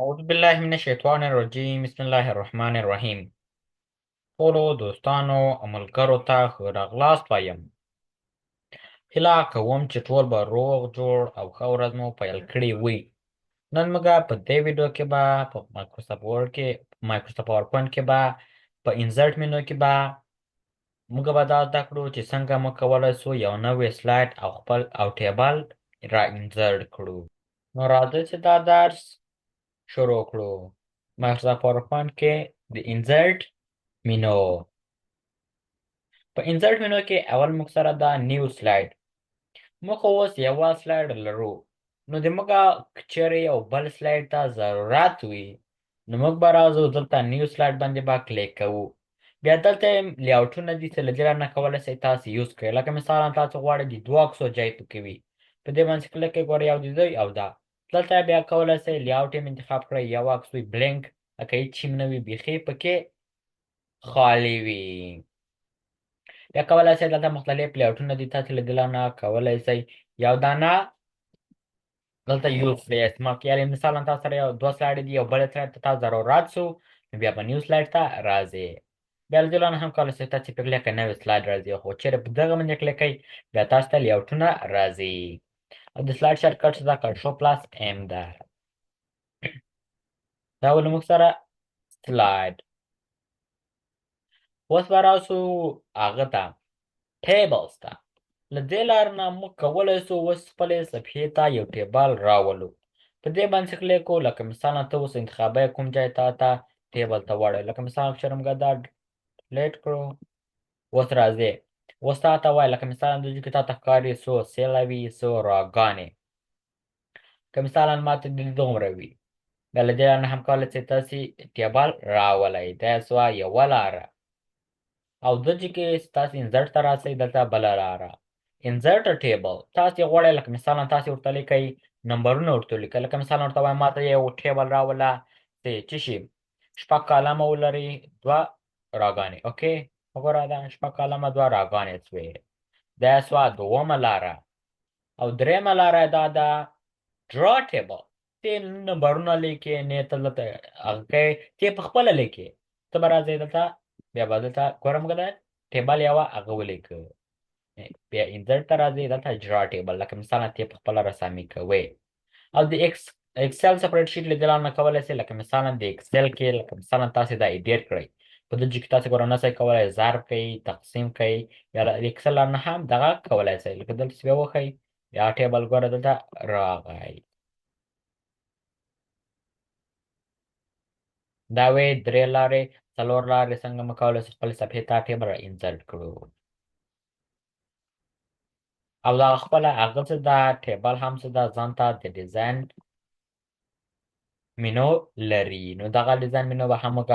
أعوذ بالله من الشیطان الرجیم بسم الله الرحمن الرحیم ټولو دوستانو او ملګرو ته ښه راغلاست وایم. هیله کوم چې ټول به روغ جوړ او ښه ورځ مو پیل کړې وي. نن موږ په دې ویډیو کې به په مایکروسافټ پاورپوینټ کې به په انسرټ مینو کې به موږ به دا زده کړو چې څنګه موږ کولی شو یو نوی سلاید او خپل او ټیبل را انسرټ کړو. نو راځئ چې دا درس شروع کړو. مایکروسافټ پاورپوینټ کې د انسرټ مینو. په انسرټ مینو کې اول موږ سره دا نیو سلاید. موږ خو اوس یوه سلاید لرو. نو د موږ که چیرې یو بل سلاید ته ضرورت وي نو موږ به راځو دلته نیو سلاید باندې به کلیک کوو. بیا دلته لیاوټونه دي چې له دې نه کولی شئ تاسو یوز کړئ. لکه مثالا تاسو غواړئ د دوه عکسو ځای پکې وي. په دې باندې کلیک کوئ، ګورئ یو د دوی او دا. دلته بیا کولی شئ لیاوټ یې انتخاب کړئ، یو عکس وي بلینک، لکه هېڅ شي نه وي، بیخي پکې خالي وي. بیا کولی شئ دلته مختلف لیاوټونه دي، تاسو له دې نه کولی شئ یو دانه دلته یوز کړئ، استعمال کړئ. یعنې مثالا تاسو سره یو دوه سلاید دي، یو بل سلاید ته تاسو ضرورت شو نو بیا به نیو سلاید ته راځئ. بیا له دې نه هم کولی شئ تاسو پرې کلیک کړئ، نوی سلاید راځي. خو چیرې په دغه باندې کلیک کوئ بیا تاسو ته لیاوټونه راځي. او د سلاید شارټکټ دا کنټرول پلس ام ده. دا ولې موږ سره سلاید. اوس به راشو هغه ته ټیبلز ته. له دې لارې نه موږ کولی شو اوس خپلې صفحې ته یو ټیبل راولو. په دې باندې کلیک کوو، لکه مثالا ته اوس انتخابوئ کوم ځای ته ټیبل ته واړوئ. لکه مثالا چېرې موږ دا ډیلیټ کړو، اوس راځئ اوس تا ته وایي لکه مثالا دلته کې تا ته ښکاري څو سیله وي، څو راګانې. که مثالا ماته د دومره وي، بیا له دې نه هم کولی شئ تاسې ټیبل راولئ. دا سوه یوه لاره. او دلته کې تاسو انسرټ ته راسئ، دلته بله لاره انسرټ ټیبل. تاسو یې غواړئ لکه مثالا تاسو ورته لیکئ نمبرونه ورته لیکئ. لکه مثالا ورته وایم ماته یو ټیبل راوله چې څه شي شپږ کالمه ولري، دوه راګانې. اوکې وګوره دا شپږ کالمه دوه راګانې سوې. دا سوه دومه لاره. او درېیمه لاره دا ده ډرا ټیبل. ته نمبرونه لیکې نه ته دلته هغه کوې، ته یې پخپله لیکې. ته به راځې دلته بیا به دلته ګوره موږ د ټیبل یوه هغه ولیکه. بیا انسرټ ته راځئ، دلته ډرا ټیبل لکه مثالا ته یې پخپله رسامي کوئ. او د اکسل سپریډ شیټ له دې لارې نه کولی شئ لکه مثالا د اکسل کې لکه مثالا تاسې دا ایډیټ کړئ. په دلته کې تاسې ګوره نه شئ کولی ضرب کوئ، تقسیم کوئ، یا د اکسل لارې نه هم دغه کولی شئ. لکه دلته چې بیا وښئ بیا ټیبل ګوره دلته راغی. دا وې درې لارې څلور لارې څنګه موږ کولی شو خپلې صفحې ته ټیبل را انسرټ کړو. او دغه خپله هغه څه ده ټیبل هم څه ده ځان ته د ډیزاین مینو لري. نو دغه ډیزاین مینو به هم موږ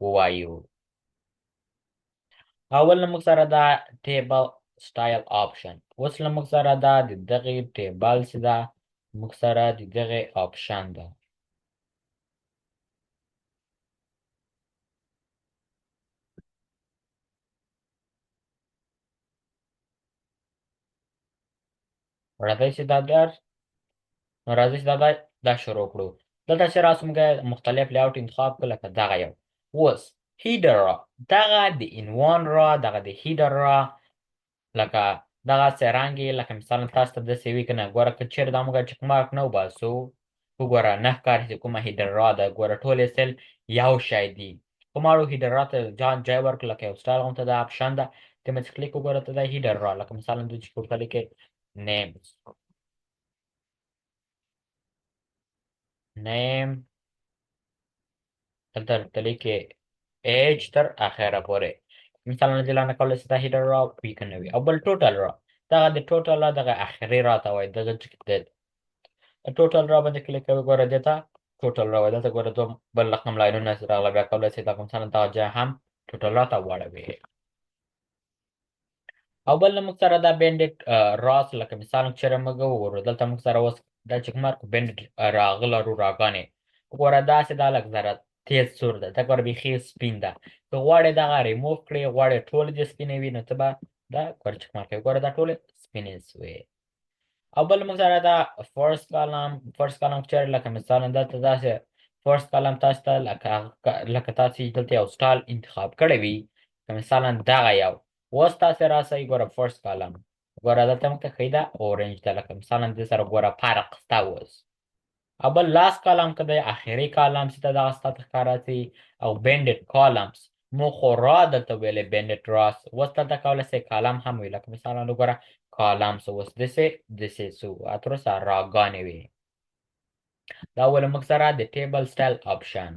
ووایو. اول موږ سره دا ټیبل سټایل آپشن. اوس له موږ سره دا د دغې ټیبل چې ده موږ سره د دغې آپشن ده. راځئ چې دا نو راځئ چې دا شروع کړو. دلته چې راسو موږ مختلف لیاوټ انتخاب کړو لکه دغه یو. اوس هیډر را دغه د عنوان را دغه د هیډر را لکه دغه څرنګې لکه مثالا تاسو ته داسې وي که نه. ګوره که چېرې دا موږ چک مارک نه وباسو وګوره نه ښکاري چې کومه هیډر را ده. ګوره ټولې سیل یو شی دي. خو ما هیډر را ته ځای ورکړو لکه یو سټایل غوندې دا آپشن ده. ته مې چې کلیک وګوره ته دا هیډر را لکه مثالا دوی چې ورته لیکې نیم دلته ورته لیکې ایج تر اخره پورې. مثالا دې لانه کولی شي دا هیډر را وي که نه وي. او بل ټوټل را دغه د ټوټل را دغه اخري را ته وایي. دغه ټوټل را باندې کلیک کوئ، ګوره دې ته ټوټل را وایي. دلته ګوره دوه بل رقم لاینونه راغله. بیا کولی شئ دغه مثلا دغه ځای هم ټوټل را ته واړوئ. او بل موږ سره دا بینډډ راس لکه مثالا چېرې موږ وګورو دلته موږ سره اوس دا چک مارک بینډډ راغلرو راګانې. ګوره داسې دا لږ ذره تیز سور ده. دا ګوره بیخي سپین ده. که غواړې دغه ریموف کړې، غواړې ټولې دې سپینې وي نو ته به دا ګوره چک مارک کوې. ګوره دا ټولې سپینې سوې. او بل موږ سره دا فرست کالم چېرې لکه مثالا دلته داسې فرست کالم تاسو ته لکه تاسې دلته یو سټایل انتخاب کړی وي که مثلا دغه یو اوس تاسې راسئ ګوره فرست کالم ګوره دلته موږ ته ښیي ده اورنج ده لکه مثلا دې سره ګوره فرق شته اوس او بل لاست کالم که دی اخري کالم چې ته دغه ستا ته ښکاره سي او بینډډ کالمز مو خورا دلته ویلې بینډډ راس اوس دلته کولی سئ کالم هم وي لکه مثلا وګوره کالمز اوس دسې سو تر اوسه راګانې وي دا ولې موږ سره د ټیبل سټایل آپشن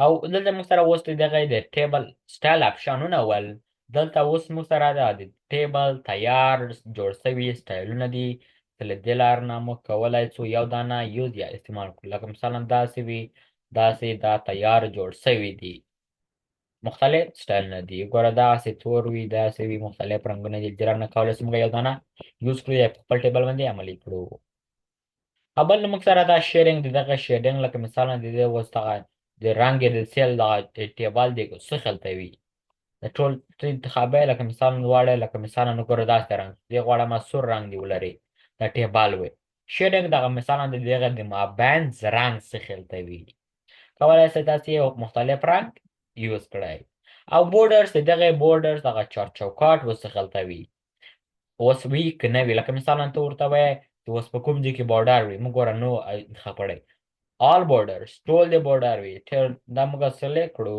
او دلته موږ سره اوس دغه د ټیبل سټایل آپشنونه ول دلته اوس موږ سره د ټیبل تیار جوړ شوي سټایلونه دي چې له دې لارې نه موږ کولی شو یو دانه یوز یا استعمال کړو لکه مثلا داسې وي داسې دا تیار جوړ شوي دي مختلف سټایلونه دي ګوره داسې تور وي داسې وي مختلف رنګونه دي دې لارې نه کولی شو موږ یو دانه یوز کړو یا په خپل ټیبل باندې عملي کړو او بل موږ سره دا شیرینګ د دغه شیډینګ لکه مثلا د دې اوس دغه د رنګ د سیل دغه ټیبل دی څه خلته وي د ټول ته انتخابی لکه مثلا غواړئ لکه مثلا وګوره داسې رنګ دې غواړم سور رنګ دی ولري دا ټیبل وي شیډینګ دغه مثلا د دغه د مابینځ رنګ څه خلته وي کولی شئ تاسې یو مختلف رنګ یوز کړئ او بورډرز د دغه بورډرز دغه چوکاټ ورڅخه خلته وي اوس وي که نه وي لکه مثلا ته ورته وایې چې اوس په کوم ځای کې بارډر وي موږ ګوره نو انتخاب کړی all borders ټول د بارډر وي دا موږ سلیکټ کړو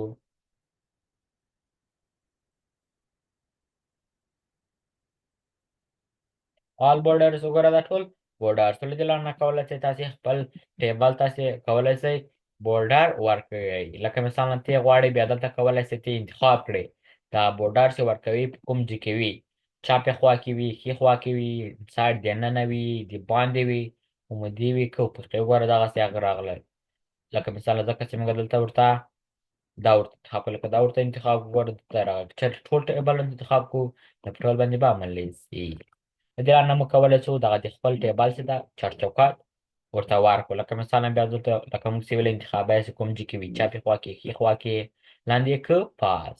all borders وګوره دا ټول بارډرز له دې لارې نه کولی شئ تاسې خپل ټیبل تاسې کولی شئ بارډر ورکړئ لکه مثلا ته غواړئ بیا دلته کولی شئ ته انتخاب کړئ دا بارډر چې ورکوي په کوم ځای کې وي چاپې خوا کې وي ښي خوا کې وي سایډ دننه وي د باندې وي عمودي وي که افقي وګوره دغسې هغه راغلی لکه مثلا ځکه چې موږ دلته ورته دا ورته انتخاب کړو لکه دا ورته انتخاب وګوره دلته راغلی چېرته ټول ټیبل انتخاب کړو نو په ټول باندې به عملی سي د دې لارې نه موږ کولی شو دغه د خپل ټیبل چې ده چوکاټ ورته ورکړو لکه مثلا بیا دلته لکه موږ چې ویلې انتخابی چې کوم ځای کې وي چاپې خوا کې ښي خوا کې لاندې یې که پاس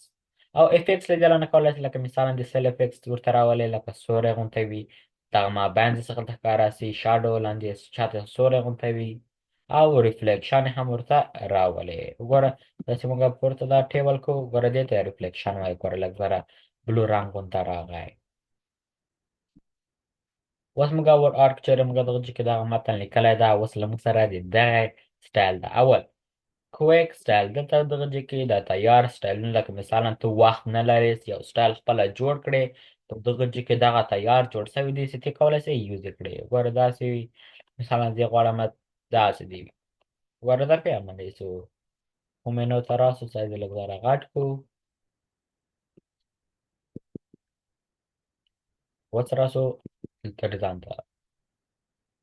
او افیکټس له دې لارې نه کولی شي لکه مثلا د سیل افیکټس ورته راولئ لکه سوری غونته وي دغه مابینځ څخه ته ښکاره سي شاډو لاندې چاته سوری غونته وي او ریفلیکشن هم ورته راولئ وګوره دا چې موږ پورته دا ټیبل کوو ګوره دې ته ریفلیکشن وایي ګوره لږ ذره بلو رنګ غونته راغی اوس موږ ارک چیرې موږ دغه ځای کې دغه متن لیکلی ده اوس له موږ سره د دغه سټایل ده اول کویک سټایل دلته دغه ځای کې د تیار سټایلونه لکه مثلا ته وخت نه لرې یو سټایل خپله جوړ کړې په دغه ځای کې دغه تیار جوړ شوی دی چې ته کولی شې یوز یې کړې ګوره داسې وي مثلا زه غواړم داسې دی ګوره درکې عملی شو خو مېنو ته راسو سایز یې لږ ذره غټ کړو اوس راسو دلته ډیزاین ته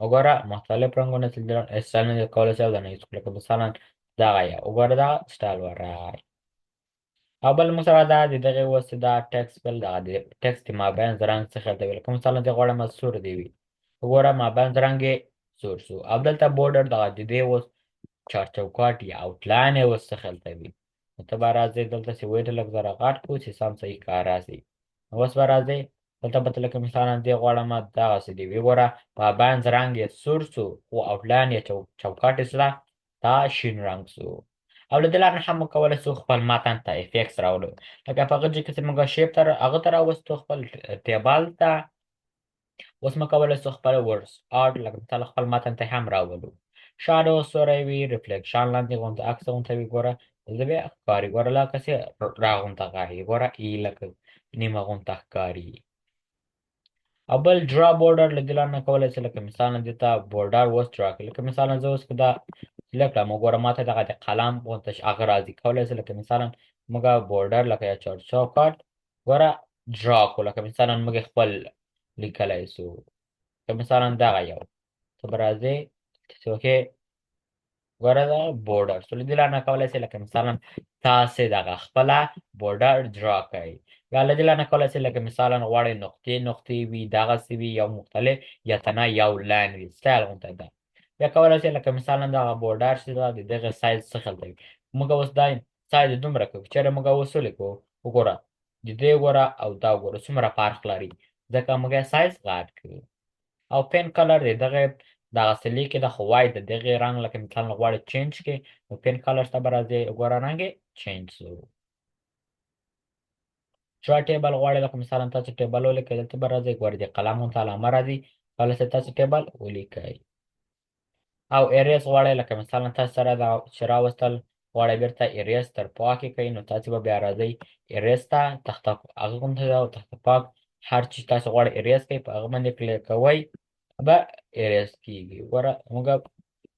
وګوره مختلف رنګونه چې سټایلونه کولی شئ او دغه یوز کړو لکه مثلا دغه یو وګوره دغه سټایل ورغی او بل موږ سره دا د دغې اوس دا ټکس بل دغه د ټکس د مابینځ رنګ څه خلته وي لکه مثلا زه غواړم سور دی وي وګوره مابینځ رنګ یې سور شو او دلته بورډر دغه د دې اوس چوکاټ یا آوټلاین یې اوس څه خلته وي نو ته به راځئ دلته چې ویډ لږ ذره غټ کړو چې سم صحیح ښکاره شي اوس به راځئ دلته به ته لکه مثلا دې غواړم دغسې دی وي وګوره مابینځ رنګ یې سور شو خو آوټلاین یې چوکاټ یې څه ده دا شین رنګ شو او له دې لارې نه هم موږ کولی شو خپل متن ته افیکټس راولو لکه په هغه ځای کې چې موږ شیپ ته هغه ته راوستو خپل ټیبل ته اوس موږ کولی شو خپل ورډز آرټ لکه مثلا خپل متن ته هم راولو شاډو سوری وي ریفلیکشن لاندې غونته عکس غونته وي ګوره دلته بیا ښکاري ګوره لکه چې راغونته ښکاري ګوره ای لکه نیمه غونته ښکاري او بل ډرا بورډر له دې لارې نه کولی شي لکه مثلا دې ته بورډر اوس ډرا کړي لکه مثلا زه اوس که دا سلیکټ کړم وګوره ما ته دغه د قلم غونته هغه راځي کولی شي لکه مثلا موږ بورډر لکه یا چوکاټ ګوره ډرا کړو لکه مثلا موږ خپل لیکلی شو که مثلا دغه یو ته به راځې چې اوکې ګوره دا بورډر له دې لارې نه کولی شي لکه مثلا تاسې دغه خپله بورډر ډرا کړئ یا له دې لارې نه کولی شئ لکه مثلا غواړئ نقطې وي دغسې وي یو مختلف یا تنه یو لاین وي سټایل غونته ده بیا کولی شئ لکه مثلا دغه بورډر چې ده د دغه سایز څه خلته وي موږ اوس دا سایز یې دومره کوو چېرې موږ اوس ولیکو وګوره د دې وګوره او دا وګوره څومره فرق لري ځکه موږ یې سایز غټ کړو او پین کلر د دغه دغسې لیکې ده خو وایي د دغې رنګ لکه مثلا غواړئ چینج کړې نو پین کلرز ته به راځئ ګوره رنګ یې چینج شو. چا ټیبل غواړئ لکه مثلا تاسو ټیبل ولیکئ دلته به راځئ ګورئ د قلم غونته علامه راځي کله چې تاسو ټیبل ولیکئ. او اریز غواړئ لکه مثلا تاسو سره دا چې راوستل غواړئ بېرته اریز تر پاکې کړئ نو تاسو به بیا راځئ اریز ته تخته هغه غونته ده او تخته پاک هر چې تاسو غواړئ اریز کړئ په هغه باندې کلیک کوئ به اریز کېږي. ګوره موږ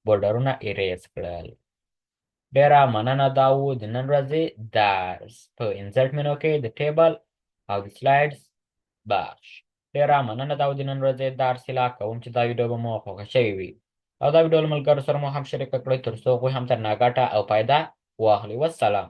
بورډرونه اریز کړل. ډېره مننه دا و د نن ورځې درس په انسرټ مېنو کې د ټیبل او د سلایډز بخش. ډېره مننه دا و د نن ورځې درس هیله کوم چې دا ویډیو به مو خوښه شوې وي او دا ویډیو له ملګرو سره مو هم شریکه کړئ تر څو هغوی هم ترې ګټه او فایده واخلي. والسلام.